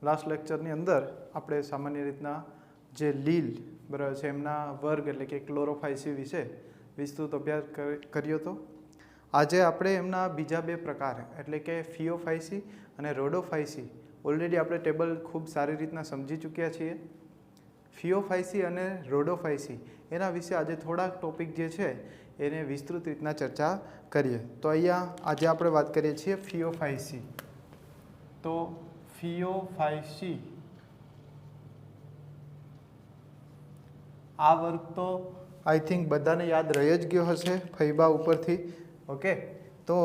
Last લેક્ચરની અંદર આપણે સામાન્ય રીતના જે લીલ બરાબર છે એમના વર્ગ એટલે કે ક્લોરોફાયસી વિશે વિસ્તૃત અભ્યાસ કર્યો હતો. આજે આપણે એમના બીજા બે પ્રકાર એટલે કે ફિયોફાયસી અને રોડોફાયસી ઓલરેડી આપણે ટેબલ ખૂબ સારી રીતના સમજી ચૂક્યા છીએ. ફિયોફાયસી અને રોડોફાયસી એના વિશે આજે થોડાક ટોપિક જે છે એને વિસ્તૃત રીતના ચર્ચા કરીએ. તો અહીંયા આજે આપણે વાત કરીએ છીએ ફિયોફાયસી. તો ફિયોફાયસી આ વર્ગ તો આઈ થિંક બધાને યાદ રહી જ ગયો હશે ફૈબા ઉપરથી. ઓકે, તો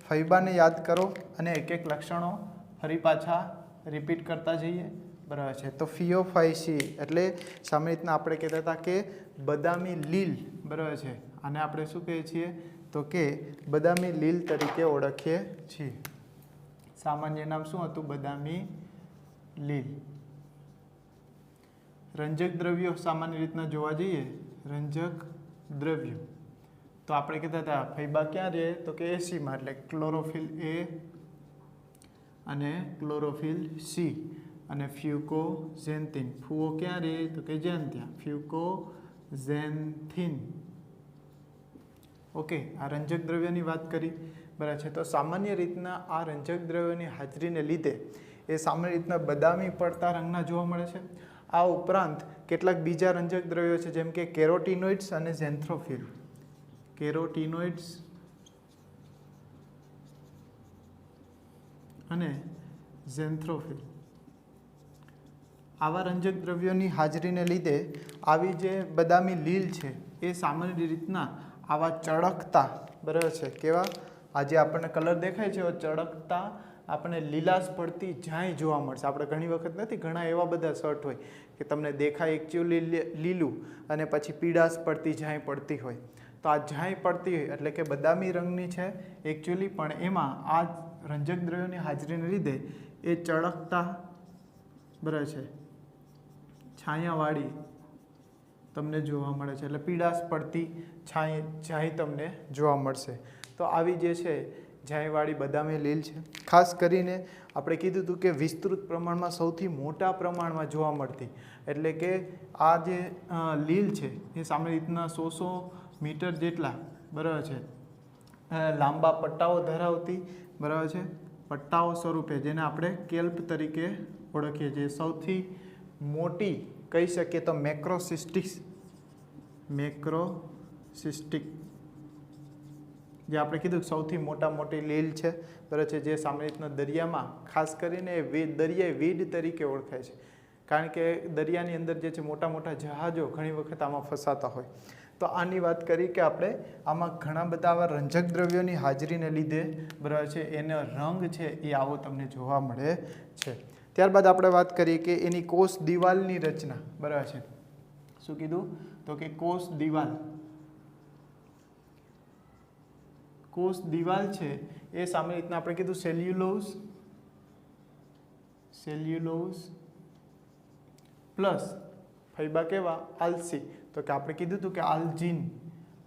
ફૈબાને યાદ કરો અને એક એક લક્ષણો ફરી પાછા રિપીટ કરતા જઈએ. બરાબર છે. તો ફિયોફાયસી એટલે સામાન્ય રીતના આપણે કહેતા હતા કે બદામી લીલ. બરાબર છે. આને આપણે શું કહીએ છીએ? તો કે બદામી લીલ તરીકે ઓળખીએ છીએ. સામાન્ય નામ શું હતું? બદામી લીલ. રંજક દ્રવ્યો સામાન્ય રીતના જોવા જઈએ, રંજક દ્રવ્યો તો આપણે કહેતા હતા ફૈબા ક્યાં રહે? તો કે એસીમાં, એટલે ક્લોરોફિલ એ અને ક્લોરોફિલ સી. અને ફ્યુકોઝેન્થિન ફુઓ ક્યાં રહે? તો કે જેન્થિયા, ફ્યુકોઝેન્થિન. ઓકે, આ રંજક દ્રવ્યની વાત કરી. બરાબર છે. તો સામાન્ય રીતના આ રંજક દ્રવ્યોની હાજરીને લીધે એ સામાન્ય રીતના બદામી પડતા રંગના જોવા મળે છે. આ ઉપરાંત કેટલાક બીજા રંજક દ્રવ્યો છે જેમ કે કેરોટીનોઇડ્સ અને ઝેન્થ્રોફિલ. કેરોટીનોઇડ્સ અને ઝેન્થ્રોફિલ આવા રંજક દ્રવ્યોની હાજરીને લીધે આવી જે બદામી લીલ છે એ સામાન્ય રીતના આવા ચળકતા, બરાબર છે, કેવા આજે આપણને કલર દેખાય છે ચળકતા આપણને લીલાશ પડતી ઝાંય જોવા મળશે. આપણે ઘણી વખત નથી, ઘણા એવા બધા શર્ટ હોય કે તમને દેખાય એકચ્યુઅલી લીલું અને પછી પીળાશ પડતી ઝાંય પડતી હોય. તો આ ઝાંય પડતી હોય એટલે કે બદામી રંગની છે એકચ્યુઅલી, પણ એમાં આ રંજક દ્રવ્યોની હાજરીને લીધે એ ચળકતા, બરાબર છે, છાયાવાળી તમને જોવા મળે છે. એટલે પીળાશ પડતી ઝાંય તમને જોવા મળશે. તો આવી જે છે ઝાંયવાળી બદામી લીલ છે. ખાસ કરીને આપણે કીધું હતું કે વિસ્તૃત પ્રમાણમાં સૌથી મોટા પ્રમાણમાં જોવા મળતી, એટલે કે આ જે લીલ છે એ સામાન્ય રીતના 100 મીટર જેટલા, બરાબર છે, લાંબા પટ્ટાઓ ધરાવતી, બરાબર છે, પટ્ટાઓ સ્વરૂપે જેને આપણે કેલ્પ તરીકે ઓળખીએ છીએ. સૌથી મોટી કહી શકીએ તો મેક્રોસિસ્ટિક જે આપણે કીધું સૌથી મોટી લીલ છે, બરાબર છે, જે સામાન્ય રીતના દરિયામાં ખાસ કરીને દરિયાઈ વીડ તરીકે ઓળખાય છે. કારણ કે દરિયાની અંદર જે છે મોટા જહાજો ઘણી વખત આમાં ફસાતા હોય. તો આની વાત કરી કે આપણે આમાં ઘણા બધા આવા રંજક દ્રવ્યોની હાજરીને લીધે, બરાબર છે, એનો રંગ છે એ આવો તમને જોવા મળે છે. ત્યારબાદ આપણે વાત કરીએ કે એની કોષ દિવાલની રચના. બરાબર છે. શું કીધું? તો કે કોષ દિવાલ છે એ સામાન્ય રીતના આપણે કીધું સેલ્યુલોઝ પ્લસ ફૈબા કેવા? આલ્સી. તો કે આપણે કીધું હતું કે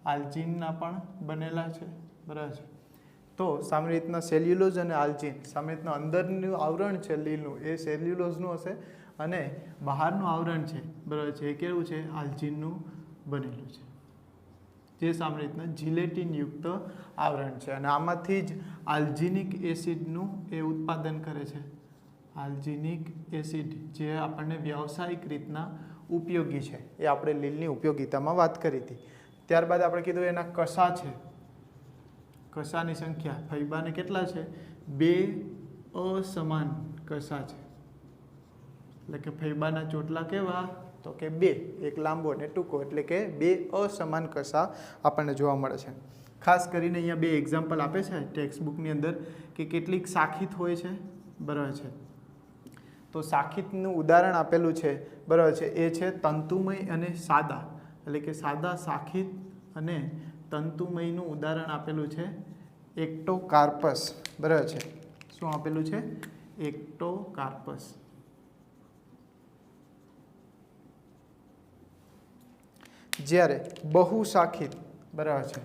આલ્જીનના પણ બનેલા છે. બરાબર છે. તો સામાન્ય રીતના સેલ્યુલોઝ અને આલ્જીન, સામાન્ય રીતના અંદરનું આવરણ છે લીલનું એ સેલ્યુલોઝનું હશે અને બહારનું આવરણ છે, બરાબર છે, એ કેવું છે? આલ્જીનનું બનેલું છે, જે સામાન્ય રીતના જિલેટિનયુક્ત આવરણ છે. અને આમાંથી જ આલ્જીનિક એસિડનું એ ઉત્પાદન કરે છે. આલ્જીનિક એસિડ જે આપણને વ્યાવસાયિક રીતના ઉપયોગી છે એ આપણે લીલની ઉપયોગિતામાં વાત કરી હતી. ત્યારબાદ આપણે કીધું એના કશા છે. કશાની સંખ્યા ફૈબાને કેટલા છે? 2 અસમાન કશા છે. એટલે કે ફૈબાના ચોટલા કેવા? તો કે 2, એક લાંબો અને ટૂંકો, એટલે કે 2 અસમાન કશા આપણને જોવા મળે છે. ખાસ કરીને અહીંયા 2 એક્ઝામ્પલ આપે છે ટેક્સ્ટ બુકની અંદર કે કેટલીક શાખિત હોય છે, બરાબર છે. તો શાખિતનું ઉદાહરણ આપેલું છે, બરાબર છે, એ છે તંતુમય અને સાદા, એટલે કે સાદા, શાખિત અને તંતુમયનું ઉદાહરણ આપેલું છે એક્ટોકાર્પસ. બરાબર છે. શું આપેલું છે? એક્ટોકાર્પસ. જ્યારે બહુશાખિત, બરાબર છે,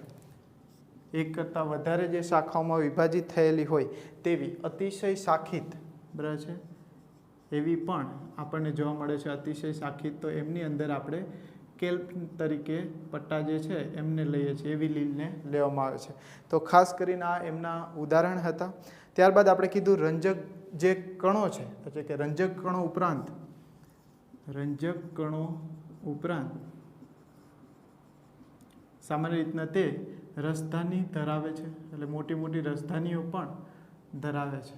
એક કરતાં વધારે જે શાખાઓમાં વિભાજિત થયેલી હોય તેવી અતિશય શાખિત, બરાબર છે, એવી પણ આપણને જોવા મળે છે અતિશય શાખિત. તો એમની અંદર આપણે કેલ્પ તરીકે પટ્ટા જે છે એમને લઈએ છીએ, એવી લીલને લેવામાં આવે છે. તો ખાસ કરીને આ એમના ઉદાહરણ હતા. ત્યારબાદ આપણે કીધું રંજક જે કણો છે, એટલે કે રંજક કણો ઉપરાંત સામાન્ય રીતના તે રસધાની ધરાવે છે, એટલે મોટી મોટી રસધાનીઓ પણ ધરાવે છે.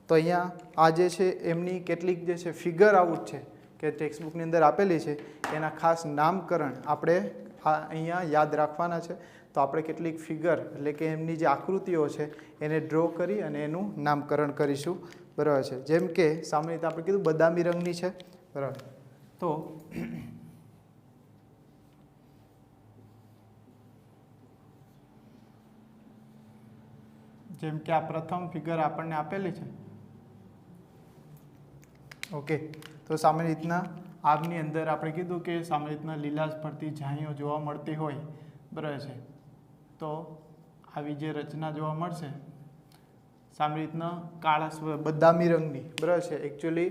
તો અહીંયા આ જે છે એમની કેટલીક જે છે ફિગર આઉટ છે કે ટેક્સ્ટ બુકની અંદર આપેલી છે, એના ખાસ નામકરણ આપણે અહીંયા યાદ રાખવાના છે. તો આપણે કેટલીક ફિગર એટલે કે એમની જે આકૃતિઓ છે એને ડ્રો કરી અને એનું નામકરણ કરીશું. બરાબર છે. જેમ કે સામાન્ય રીતે આપણે કીધું બદામી રંગની છે. બરાબર. તો જેમ કે આ પ્રથમ ફિગર આપણને આપેલી છે. ઓકે. તો સામાન્ય રીતના આની અંદર આપણે કીધું કે સામાન્ય રીતના લીલાશ ફરતી ઝાંયો જોવા મળતી હોય. બરાબર છે. તો આવી જે રચના જોવા મળશે સામાન્ય રીતના કાળા બદામી રંગની. બરાબર છે. એકચ્યુઅલી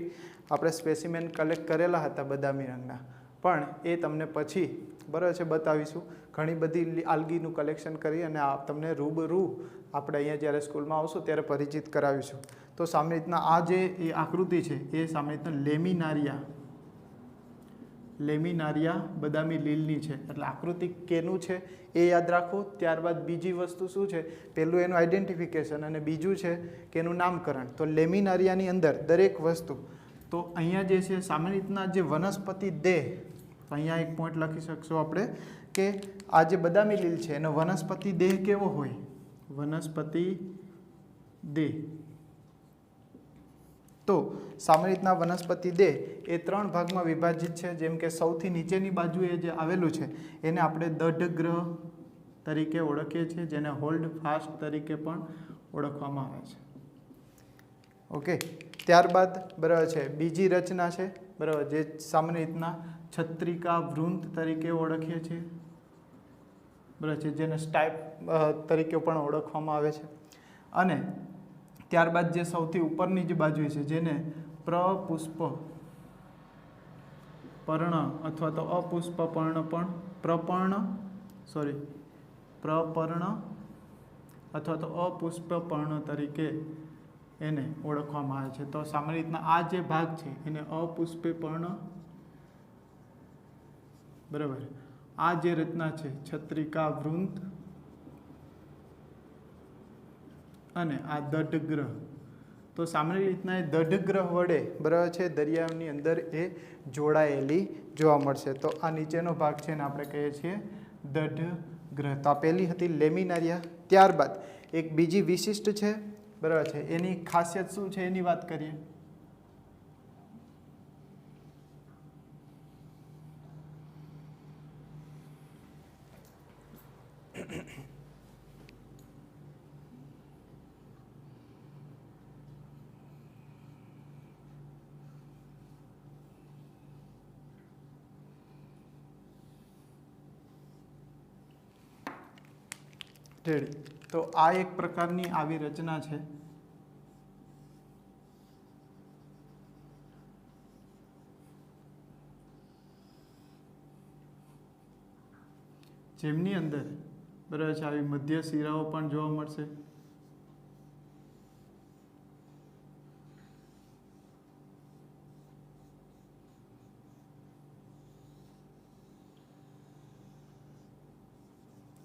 આપણે સ્પેસિમેન કલેક્ટ કરેલા હતા બદામી રંગના, પણ એ તમને પછી બરાબર છે બતાવીશું. ઘણી બધી આલ્ગીનું કલેક્શન કરી અને તમને રૂબરૂ આપણે અહીંયા જ્યારે સ્કૂલમાં આવશું ત્યારે પરિચિત કરાવીશું. તો સામાન્ય રીતના આ જે એ આકૃતિ છે એ સામાન્ય રીતના લેમિનારિયા બદામી લીલની છે. એટલે આકૃતિ કેનું છે એ યાદ રાખો. ત્યારબાદ બીજી વસ્તુ શું છે, પહેલું એનું આઈડેન્ટિફિકેશન અને બીજું છે કે એનું નામકરણ. તો લેમિનારિયાની અંદર દરેક વસ્તુ, તો અહીંયા જે છે સામાન્ય રીતના જે વનસ્પતિ દેહ, તો અહીંયા એક પોઈન્ટ લખી શકશો આપણે કે આ જે બદામી લીલ છે એનો વનસ્પતિ દેહ કેવો હોય. વનસ્પતિ દેહ, તો સામાન્ય રીતના વનસ્પતિ દેહ એ 3 ભાગમાં વિભાજિત છે. જેમ કે સૌથી નીચેની બાજુએ જે આવેલું છે એને આપણે દઢગ્રહ તરીકે ઓળખીએ છીએ, જેને હોલ્ડ ફાસ્ટ તરીકે પણ ઓળખવામાં આવે છે. ઓકે. ત્યારબાદ બરાબર છે બીજી રચના છે. બરાબર, જે સામાન્ય રીતના છત્રિકા વૃંત તરીકે ઓળખીએ છીએ. બરાબર છે, જેને સ્ટાઇપ તરીકે પણ ઓળખવામાં આવે છે. અને ત્યારબાદ જે સૌથી ઉપરની જે બાજુ છે જેને પ્રપુષ્પ પર્ણ અથવા તો અપુષ્પ પર્ણ પણ પ્રપર્ણ અથવા તો અપુષ્પ પર્ણ તરીકે એને ઓળખવામાં આવે છે. તો સામાન્ય રીતના આ જે ભાગ છે એને અપુષ્પ પર્ણ, બરાબર, આ જે રચના છે છત્રિકા વૃંત અને આ દઢગ્રહ, તો સામાન્ય રીતના એ દઢગ્રહ વડે બરાબર છે દરિયાની અંદર એ જોડાયેલી જોવા મળશે. તો આ નીચેનો ભાગ છે ને આપણે કહીએ છીએ દઢગ્રહ. તો આ પહેલી હતી લેમિનારિયા. ત્યારબાદ એક બીજી વિશિષ્ટ છે. બરાબર છે, એની ખાસિયત શું છે એની વાત કરીએ. રેડી. તો આ એક પ્રકારની આવી રચના છે. જેમની અંદર બરાબર છે આવી મધ્ય શિરાઓ પણ જોવા મળશે.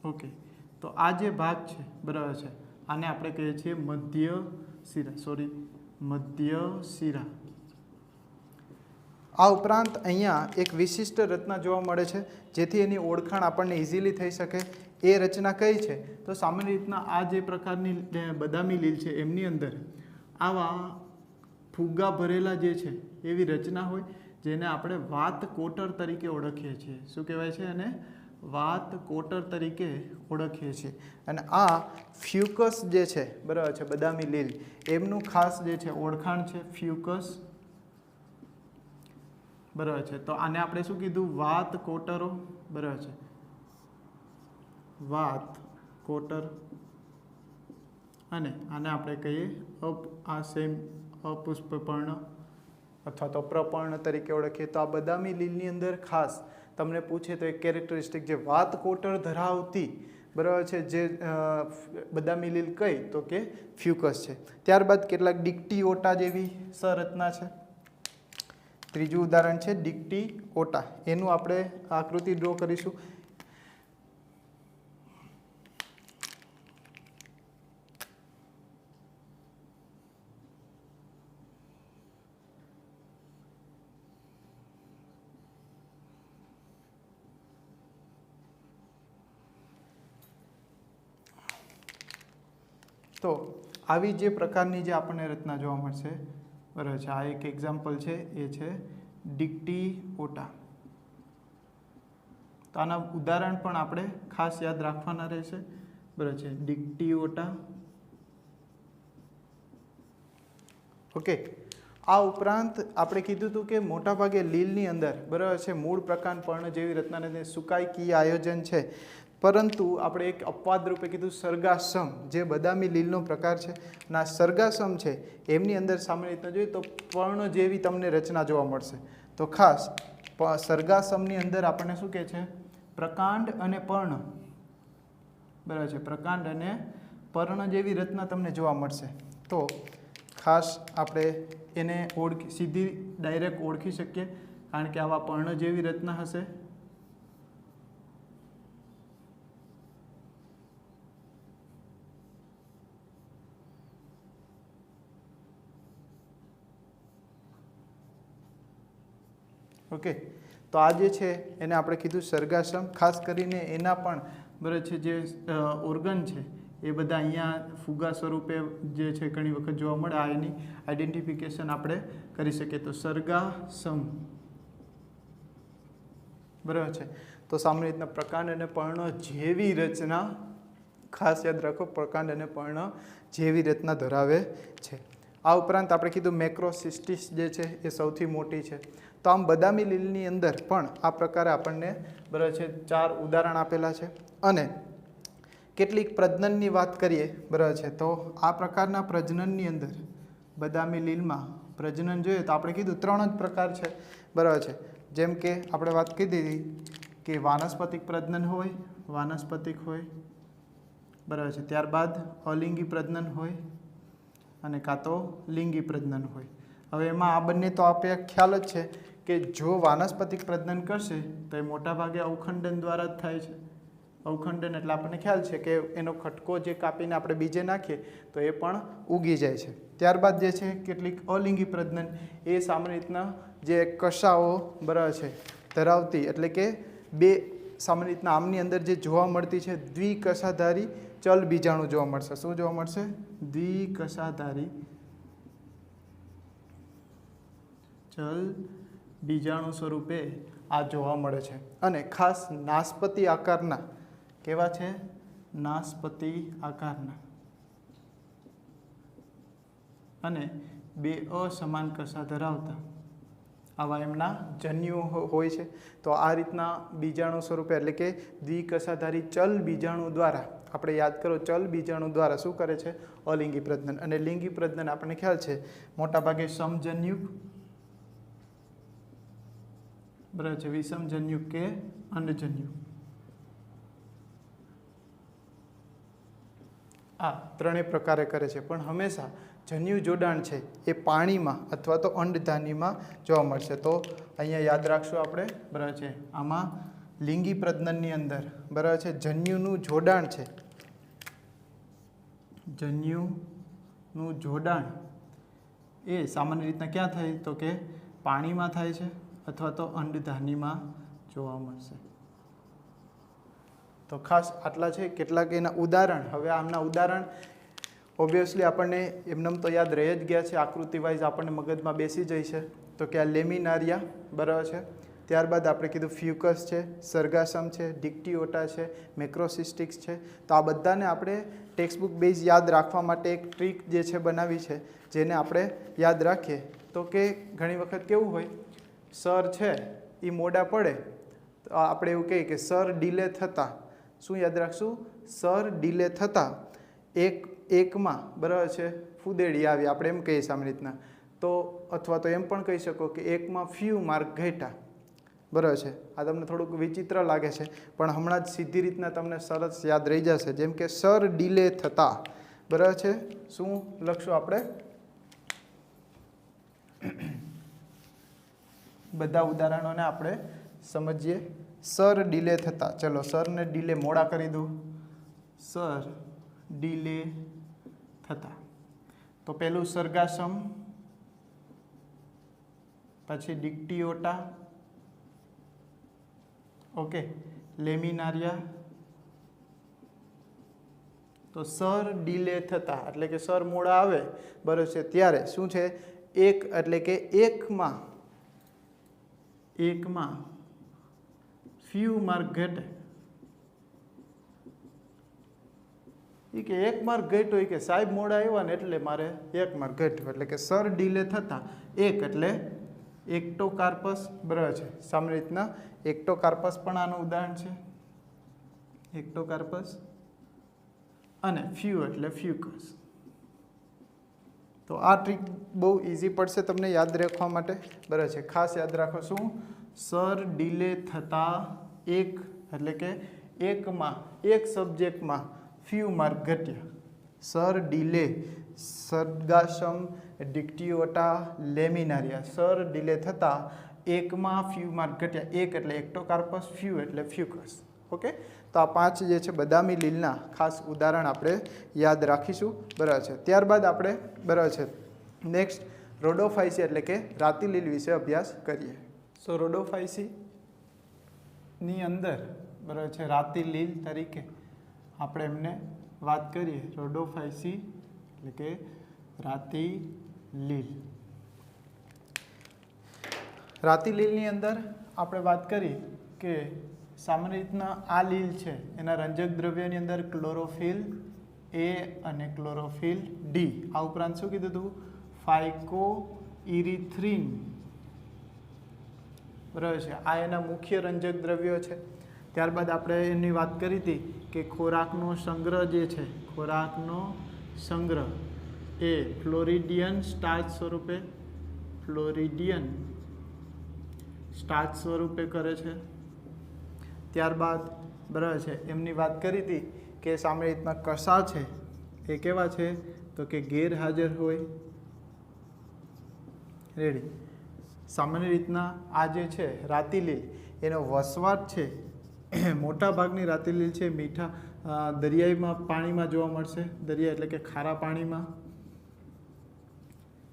ઓકે. તો આ જે ભાગ છે બરાબર છે આને આપણે કહીએ છીએ મધ્ય શિરા. આ ઉપરાંત અહીંયા એક વિશિષ્ટ રચના જોવા મળે છે જેથી એની ઓળખાણ આપણને ઇઝીલી થઈ શકે. એ રચના કઈ છે? તો સામાન્ય રીતના આ જે પ્રકારની બદામી લીલ છે એમની અંદર આવા ફુગ્ગા ભરેલા જે છે એવી રચના હોય જેને આપણે વાત કોટર તરીકે ઓળખીએ છીએ. શું કહેવાય છે? અને વાત કોટર તરીકે ઓળખીએ છીએ. અને આ ફ્યુકસ જે છે બરાબર છે બદામી લીલ, એમનું ખાસ જે છે ઓળખાણ છે ફ્યુકસ. બરાબર છે. તો આને આપણે શું કીધું? વાત કોટરો. બરાબર છે, વાત કોટર. અને આને આપણે કહીએ અપુષ્પપર્ણ અથવા તો પ્રપર્ણ તરીકે ઓળખીએ. તો આ બદામી લીલની અંદર ખાસ તમને પૂછે તો એક કેરેક્ટરિસ્ટિક જે વાત કોટર ધરાવતી બરાબર છે જે બદામી લીલ કઈ તો કે ફ્યુકસ છે. ત્યારબાદ કેટલાક ડિક્ટીઓટા જેવી સંરચના છે. ત્રીજું ઉદાહરણ છે ડિક્ટીઓટા. એનું આપણે આકૃતિ ડ્રો કરીશું. તો આવી જે પ્રકારની જે આપણને રચના જોવા મળશે બરાબર છે. આ એક એક્ઝામ્પલ છે, એ છે ડિક્ટીઓટા. તો આના ઉદાહરણ પણ આપણે ખાસ યાદ રાખવાના રહેશે બરાબર છે. ડિક્ટીઓટા. ઓકે. આ ઉપરાંત આપણે કીધું હતું કે મોટાભાગે લીલની અંદર બરાબર છે મૂળ પ્રકાંડ પર્ણ જેવી રચનાને સુકાઈકીય આયોજન છે, પરંતુ આપણે એક અપવાદ રૂપે કીધું સરગાસમ જે બદામી લીલનો પ્રકાર છે. અને આ સરગાસમ છે એમની અંદર સામાન્ય રીતના જોઈએ તો પર્ણ જેવી તમને રચના જોવા મળશે. તો ખાસ સરગાસમની અંદર આપણને શું કહે છે પ્રકાંડ અને પર્ણ બરાબર છે. પ્રકાંડ અને પર્ણ જેવી રચના તમને જોવા મળશે. તો ખાસ આપણે એને સીધી ડાયરેક્ટ ઓળખી શકીએ કારણ કે આવા પર્ણ જેવી રચના હશે. ઓકે. તો આ જે છે એને આપણે કીધું સરગાસમ. ખાસ કરીને એના પણ બરાબર છે જે ઓર્ગન છે એ બધા અહીંયા ફુગા સ્વરૂપે જે છે ઘણી વખત જોવા મળે. આ એની આઈડેન્ટિફિકેશન આપણે કરી શકીએ. તો સરગાસમ બરાબર છે. તો સામાન્ય રીતના પ્રકાંડ અને પર્ણ જેવી રચના ખાસ યાદ રાખો, પ્રકાંડ અને પર્ણ જેવી રચના ધરાવે છે. આ ઉપરાંત આપણે કીધું મેક્રોસિસ્ટિસ જે છે એ સૌથી મોટી છે. તો આમ બદામી લીલની અંદર પણ આ પ્રકારે આપણને બરાબર છે 4 ઉદાહરણ આપેલા છે. અને કેટલીક પ્રજનનની વાત કરીએ બરાબર છે. તો આ પ્રકારના પ્રજનનની અંદર બદામી લીલમાં પ્રજનન જોઈએ તો આપણે કીધું 3 જ પ્રકાર છે બરાબર છે. જેમ કે આપણે વાત કીધી કે વાનસ્પતિક પ્રજનન હોય, વાનસ્પતિક હોય બરાબર છે. ત્યારબાદ અલિંગી પ્રજનન હોય અને કાં તો લિંગી પ્રજનન હોય. હવે એમાં આ બંને તો આપણે ખ્યાલ જ છે કે જો વાનસ્પતિક પ્રજનન કરશે તો એ મોટાભાગે અવખંડન દ્વારા જ થાય છે. અવખંડન એટલે આપણને ખ્યાલ છે કે એનો ખટકો જે કાપીને આપણે બીજે નાખીએ તો એ પણ ઉગી જાય છે. ત્યારબાદ જે છે કેટલીક અલિંગી પ્રજનન, એ સામાન્ય રીતના જે કશાઓ બરાબર છે ધરાવતી એટલે કે બે સામાન્ય રીતના આમની અંદર જે જોવા મળતી છે દ્વિકશાધારી ચલ બીજાણુ જોવા મળશે. શું જોવા મળશે? દ્વિકશાધારી ચલ બીજાણુ સ્વરૂપે આ જોવા મળે છે. અને ખાસ નાસપતિ આકારના કેવા છે? નાસપતિ આકારના અને બે અસમાન કશા ધરાવતા આવા એમના જન્યુઓ હોય છે. તો આ રીતના બીજાણુ સ્વરૂપે એટલે કે દ્વિકશાધારી ચલ બીજાણુ દ્વારા આપણે યાદ કરો, ચલ બીજાણુ દ્વારા શું કરે છે? અલિંગી પ્રજનન. અને લિંગી પ્રજનન આપણને ખ્યાલ છે મોટાભાગે સમજન્યુક બરાબર છે, વિષમજન્યુક કે અંડજન્યુક. આ ત્રણેય પ્રકારે કરે છે. પણ હંમેશા જન્યુ જોડાણ છે એ પાણીમાં અથવા તો અંડધાનીમાં જોવા મળશે. તો અહીંયા યાદ રાખશું આપણે બરાબર છે. આમાં લિંગી પ્રજનનની અંદર બરાબર છે જન્યુનું જોડાણ છે, જન્યુનું જોડાણ એ સામાન્ય રીતના ક્યાં થાય તો કે પાણીમાં થાય છે અથવા તો અંડધાનીમાં જોવા મળશે. તો ખાસ આટલા છે કેટલાક એના ઉદાહરણ. હવે આમના ઉદાહરણ ઓબ્વિયસલી આપણને એમનેમ તો યાદ રહી જ ગયા છે, આકૃતિ વાઇઝ આપણને મગજમાં બેસી જાય છે. તો કે આ લેમિનારિયા બરાબર છે. ત્યારબાદ આપણે કીધું ફ્યુકસ છે, સરગાસમ છે, ડિક્ટીઓટા છે, મેક્રોસિસ્ટિક્સ છે. તો આ બધાને આપણે ટેક્સ્ટબુક બેઝ યાદ રાખવા માટે એક ટ્રીક જે છે બનાવી છે, જેને આપણે યાદ રાખીએ તો કે ઘણી વખત કેવું હોય, સર છે એ મોડા પડે તો આપણે એવું કહીએ કે સર ડીલે થતાં, શું યાદ રાખશું? સર ડીલે થતાં એકમાં બરાબર છે ફુદેડી આવી, આપણે એમ કહીએ સામાન્ય રીતના. તો અથવા તો એમ પણ કહી શકો કે એકમાં ફ્યુ માર્ક ઘટ્યા, બરાબર છે. આ તમને થોડુંક વિચિત્ર લાગે છે, પણ હમણાં જ સીધી રીતના તમને સરસ યાદ રહી જશે. જેમ કે સર ડીલે થતા, બરાબર છે. શું લખશું આપણે? બધા ઉદાહરણોને આપણે સમજીએ. સર ડીલે થતા, ચલો સરને ડીલે મોડા કરી દઉં. સર ડીલે થતા, તો પેલું સરગાસમ, પછી ડિક્ટિયોટા, ઓકે, લેમિનારિયા. તો સર ડીલે થતા એટલે કે સર મોડા આવે, બરાબર છે, ત્યારે શું છે? એક એટલે કે એકમાં ફ્યુ માર્ક ઘટે. એ કે એક માર્ક ઘટ્યો, એ કે સાહેબ મોડા આવ્યા ને એટલે મારે એક માર્ક ઘટ્યો. એટલે કે સર ડીલે થતા એક એટલે એક્ટોકાર્પસ, બરાબર છે. સામાન્ય રીતના એક્ટોકાર્પસ પણ આનું ઉદાહરણ છે. એક્ટોકાર્પસ અને ફ્યુ એટલે ફ્યુકસ. તો આ ટ્રીક બહુ ઇઝી પડશે તમને યાદ રાખવા માટે, બરાબર છે. ખાસ યાદ રાખો શું? સર ડીલે થતા એક એટલે કે એકમાં એક સબ્જેક્ટમાં ફ્યુ માર્ક ઘટ્યા. સર ડીલે, સરગાસમ, ડિક્ટિયોટા, લેમિનારિયા. સર ડીલે થતા એકમાં ફ્યુ માર્ક ઘટ્યા. એક એટલે એક્ટોકાર્પસ, ફ્યુ એટલે ફ્યુકસ. ઓકે, તો આ 5 જે છે બદામી લીલના ખાસ ઉદાહરણ આપણે યાદ રાખીશું, બરાબર છે. ત્યારબાદ આપણે, બરાબર છે, નેક્સ્ટ રોડોફાઇસી એટલે કે રાતી લીલ વિશે અભ્યાસ કરીએ. સો રોડોફાઇસીની અંદર, બરાબર છે, રાતી લીલ તરીકે આપણે એમને વાત કરીએ. રોડોફાઇસી એટલે કે રાતી લીલ. રાતી લીલની અંદર આપણે વાત કરી કે સામાન્ય રીતના આ લીલ છે એના રંજક દ્રવ્યની અંદર ક્લોરોફિલ એ અને ક્લોરોફિલ ડી. આ ઉપરાંત શું કીધું હતું? ફાઇકોઇરિથ્રિન, બરાબર છે. આ એના મુખ્ય રંજક દ્રવ્યો છે. ત્યારબાદ આપણે એની વાત કરી હતી કે ખોરાકનો સંગ્રહ જે છે, ખોરાકનો સંગ્રહ એ ફ્લોરિડિયન સ્ટાર્ચ સ્વરૂપે, ફ્લોરિડિયન સ્ટાર્ચ સ્વરૂપે કરે છે. ત્યારબાદ, બરાબર છે, એમની વાત કરી હતી કે સામાન્ય રીતના કસા છે એ કેવા છે? તો કે ગેરહાજર હોય. રેડી. સામાન્ય રીતના આ જે છે રાતી લીલ, એનો વસવાટ છે મોટા ભાગની રાતી લીલ છે મીઠા દરિયાઈમાં પાણીમાં જોવા મળશે. દરિયા એટલે કે ખારા પાણીમાં.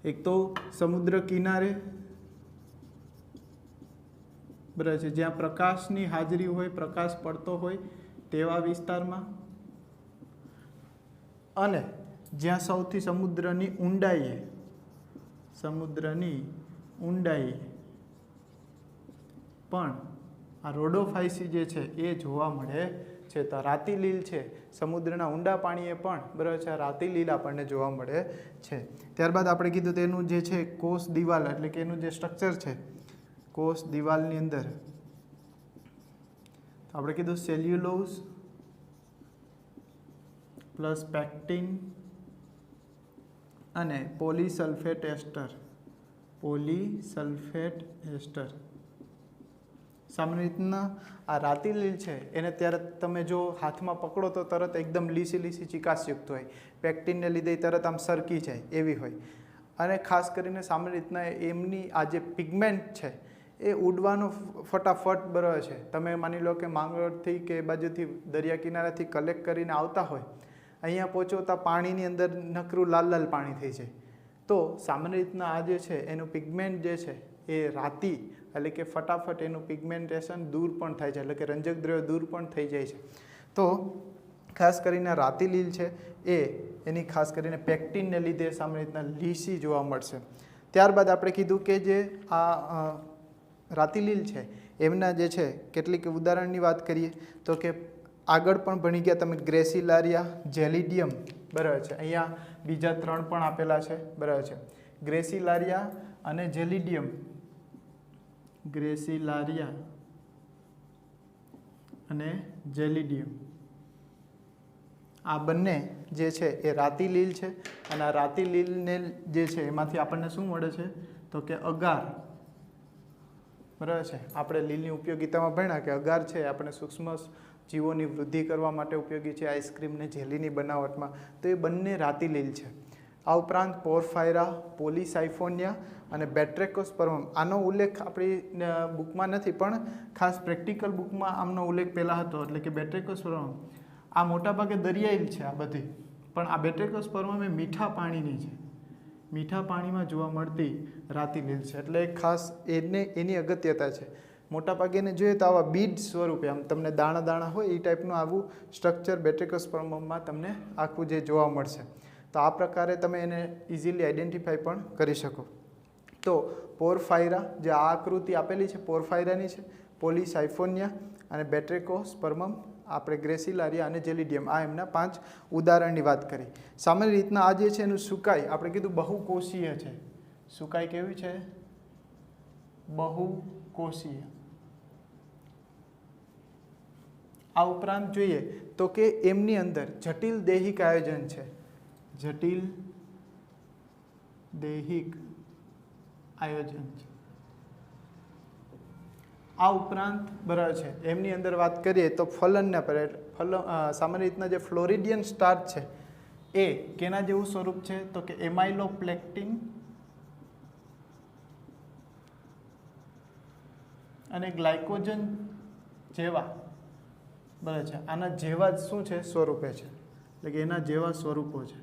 એક તો સમુદ્ર કિનારે, બરાબર છે, જ્યાં પ્રકાશની હાજરી હોય, પ્રકાશ પડતો હોય તેવા વિસ્તારમાં, અને જ્યાં સૌથી સમુદ્રની ઊંડાઈએ પણ આ રોડોફાઇસી જે છે એ જોવા મળે છે. તો રાતી લીલ છે સમુદ્રના ઊંડા પાણીએ પણ, બરાબર છે, આ રાતી લીલ આપણને જોવા મળે છે. ત્યારબાદ આપણે કીધું તેનું જે છે કોષ દિવાલ એટલે કે એનું જે સ્ટ્રક્ચર છે કોષ દિવાલની અંદર આપણે કીધું સેલ્યુલોઝ પ્લસ પેક્ટિન અને પોલીસલ્ફેટ એસ્ટર. સામાન્ય રીતના આ રાતી લીલ છે એને ત્યારે તમે જો હાથમાં પકડો તો તરત એકદમ લીસી ચિકાસયુક્ત હોય. પેક્ટિનને લીધે તરત આમ સરકી જાય એવી હોય. અને ખાસ કરીને સામાન્ય રીતના એમની આ જે પિગમેન્ટ છે એ ઉડવાનું ફટાફટ, બરાબર છે. તમે માની લો કે માંગરોળથી કે એ બાજુથી દરિયા કિનારાથી કલેક્ટ કરીને આવતા હોય, અહીંયા પહોંચોતા પાણીની અંદર નકરું લાલ પાણી થઈ જાય. તો સામાન્ય રીતના આ જે છે એનું પિગમેન્ટ જે છે એ રાતી એટલે કે ફટાફટ એનું પિગમેન્ટેશન દૂર પણ થાય છે, એટલે કે રંજક દ્રવ્ય દૂર પણ થઈ જાય છે. તો ખાસ કરીને રાતી લીલ છે એ એની ખાસ કરીને પેક્ટિનને લીધે સામાન્ય રીતના લીસી જોવા મળશે. ત્યારબાદ આપણે કીધું કે જે આ રાતી લીલ છે એમના જે છે કેટલીક ઉદાહરણની વાત કરીએ તો કે આગળ પણ ભણી ગયા તમે ગ્રેસિલારિયા, જેલિડિયમ, બરાબર છે. અહીંયા બીજા 3 પણ આપેલા છે, બરાબર છે. ગ્રેસિલારિયા અને જેલિડિયમ, ગ્રેસિલારિયા અને જેલિડિયમ આ બંને જે છે એ રાતી લીલ છે અને આ રાતી લીલને જે છે એમાંથી આપણને શું મળે છે તો કે અગાર, બરાબર છે. આપણે લીલની ઉપયોગિતામાં ભણ્યા કે અગાર છે આપણે સૂક્ષ્મ જીવોની વૃદ્ધિ કરવા માટે ઉપયોગી છે આઈસ્ક્રીમને જેલીની બનાવટમાં, તો એ બંને રાતી લીલ છે. આ ઉપરાંત પોરફાયરા, પોલીસાઇફોનિયા અને બેટ્રેકોસ્પર્મમ, આનો ઉલ્લેખ આપણી બુકમાં નથી પણ ખાસ પ્રેક્ટિકલ બુકમાં આમનો ઉલ્લેખ પહેલાં હતો, એટલે કે બેટ્રેકોસ્પર્મમ આ મોટાભાગે દરિયાઈ છે આ બધી, પણ આ બેટ્રેકોસ્પર્મમ એ મીઠા પાણીની છે, મીઠા પાણીમાં જોવા મળતી રાતી લીલ છે, એટલે ખાસ એની અગત્યતા છે. મોટાભાગે એને જોઈએ તો આવા બીડ સ્વરૂપે આમ તમને દાણા દાણા હોય એ ટાઈપનું આવું સ્ટ્રક્ચર બેટ્રેકોસ્પર્મમમાં તમને આખું જે જોવા મળશે. તો આ પ્રકારે તમે એને ઇઝીલી આઈડેન્ટિફાઈ પણ કરી શકો. તો પોરફાયરા, જે આ આકૃતિ આપેલી છે પોરફાયરાની છે, પોલીસાઇફોનિયા અને બેટ્રેકોસ્પર્મમ, આપણે ગ્રેસિલારિયા અને જેલિડિયમ, આ એમના 5 ઉદાહરણની વાત કરી. સામાન્ય રીતના આ જે છે એનું સુકાઈ આપણે કીધું બહુકોષીય છે. સુકાઈ કેવી છે? બહુકોષીય. આ ઉપરાંત જોઈએ તો કે એમની અંદર જટિલ દૈહિક આયોજન છે, જટિલ દૈહિક આયોજન છે. આ ઉપરાંત બરાબર છે એમની અંદર વાત કરીએ તો ફલનના પર સામાન્ય રીતના જે ફ્લોરિડિયન સ્ટાર્ચ છે એ કેના જેવું સ્વરૂપ છે તો કે એમાઇલોપ્લેક્ટિન અને ગ્લાયકોજન જેવા, બરાબર છે, આના જેવા જ શું છે સ્વરૂપે છે, એટલે કે એના જેવા સ્વરૂપો છે.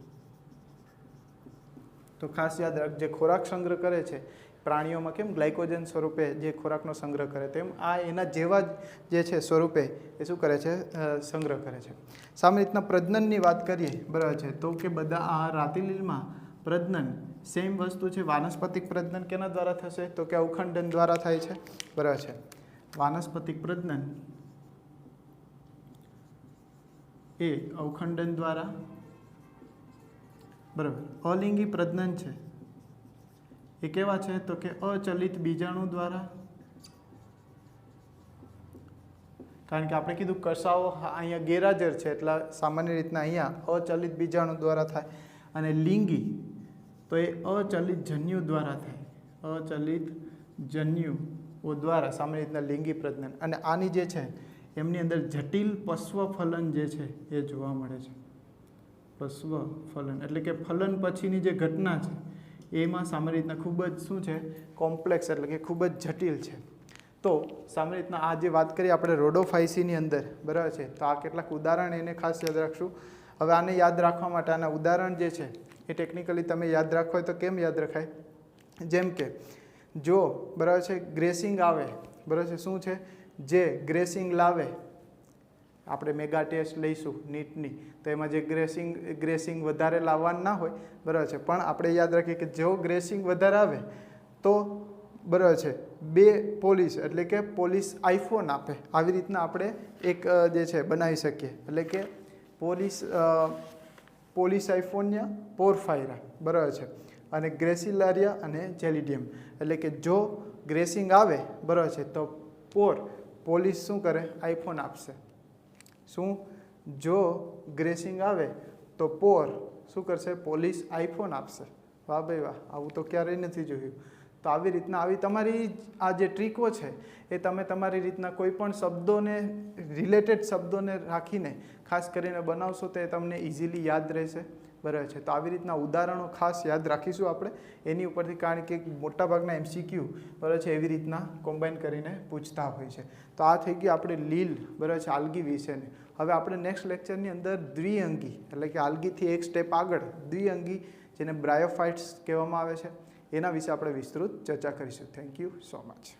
તો ખાસ યાદ રાખ, જે ખોરાક સંગ્રહ કરે છે પ્રાણીઓમાં કેમ ગ્લાયકોજન સ્વરૂપે જે ખોરાકનો સંગ્રહ કરે તેમ આ એના જેવા જે છે સ્વરૂપે એ શું કરે છે સંગ્રહ કરે છે. સામાન્ય રીતના પ્રજનનની વાત કરીએ, બરાબર છે, તો કે બધા આ રાતિલીલમાં પ્રજનન સેમ વસ્તુ છે. વાનસ્પતિક પ્રજનન કેના દ્વારા થશે તો કે અવખંડન દ્વારા થાય છે, બરાબર છે. વાનસ્પતિક પ્રજનન એ અવખંડન દ્વારા, બરાબર. અલિંગી પ્રજનન છે એ કેવા છે તો કે અચલિત બીજાણુ દ્વારા, કારણ કે આપણે કીધું કસાઓ અહીંયા ગેરહાજર છે એટલે સામાન્ય રીતના અહીંયા અચલિત બીજાણુ દ્વારા થાય. અને લિંગી તો એ અચલિત જન્યુ દ્વારા થાય, અચલિત જન્યુઓ દ્વારા સામાન્ય રીતના લિંગી પ્રજનન. અને આની જે છે એમની અંદર જટિલ પશ્વ-ફલન જે છે એ જોવા મળે છે. પશ્વ-ફલન એટલે કે ફલન પછીની જે ઘટના છે એમાં સામાન્ય રીતના ખૂબ જ શું છે કોમ્પ્લેક્સ, એટલે કે ખૂબ જ જટિલ છે. તો સામાન્ય રીતના આ જે વાત કરીએ આપણે રોડોફાઇસીની અંદર, બરાબર છે, તો આ કેટલાક ઉદાહરણ એને ખાસ યાદ રાખશું. હવે આને યાદ રાખવા માટે આના ઉદાહરણ જે છે એ ટેકનિકલી તમે યાદ રાખો હોય તો કેમ યાદ રખાય? જેમ કે જો બરાબર છે ગ્રેસિંગ આવે, બરાબર છે, શું છે જે ગ્રેસિંગ લાવે, આપણે મેગા ટેસ્ટ લઈશું નીટની તો એમાં જે ગ્રેસિંગ વધારે લાવવાનું ના હોય, બરાબર છે, પણ આપણે યાદ રાખીએ કે જો ગ્રેસિંગ વધારે આવે તો બરાબર છે 2 પોલીસ એટલે કે પોલીસ આઈફોન આપે, આવી રીતના આપણે એક જે છે બનાવી શકીએ, એટલે કે પોલીસ આઈફોનિયા પોરફાયરા, બરાબર છે, અને ગ્રેસિલારિયા અને જેલિડિયમ, એટલે કે જો ગ્રેસિંગ આવે, બરાબર છે, તો પોલીસ શું કરે આઈફોન આપશે. શું? જો ગ્રેસિંગ આવે તો શું કરશે પોલીસ આઈફોન આપશે. વાહ ભાઈ વાહ, આવું તો ક્યારેય નથી જોયું. તો આવી રીતના આવી તમારી આ જે ટ્રીકો છે એ તમે તમારી રીતના કોઈ પણ શબ્દોને રિલેટેડ શબ્દોને રાખીને ખાસ કરીને બનાવશો તો એ તમને ઇઝીલી યાદ રહેશે, બરાબર છે. તો આવી રીતના ઉદાહરણો ખાસ યાદ રાખીશું આપણે એની ઉપરથી, કારણ કે મોટાભાગના MCQ, બરાબર છે, એવી રીતના કોમ્બાઈન કરીને પૂછતા હોય છે. તો આ થઈ ગઈ આપણે લીલ, બરાબર છે, આલ્ગી વિશેની. હવે આપણે નેક્સ્ટ લેક્ચરની અંદર દ્વિઅંગી એટલે કે આલ્ગીથી એક સ્ટેપ આગળ દ્વિઅંગી, જેને બ્રાયોફાઇટ્સ કહેવામાં આવે છે, એના વિશે આપણે વિસ્તૃત ચર્ચા કરીશું. Thank you so much.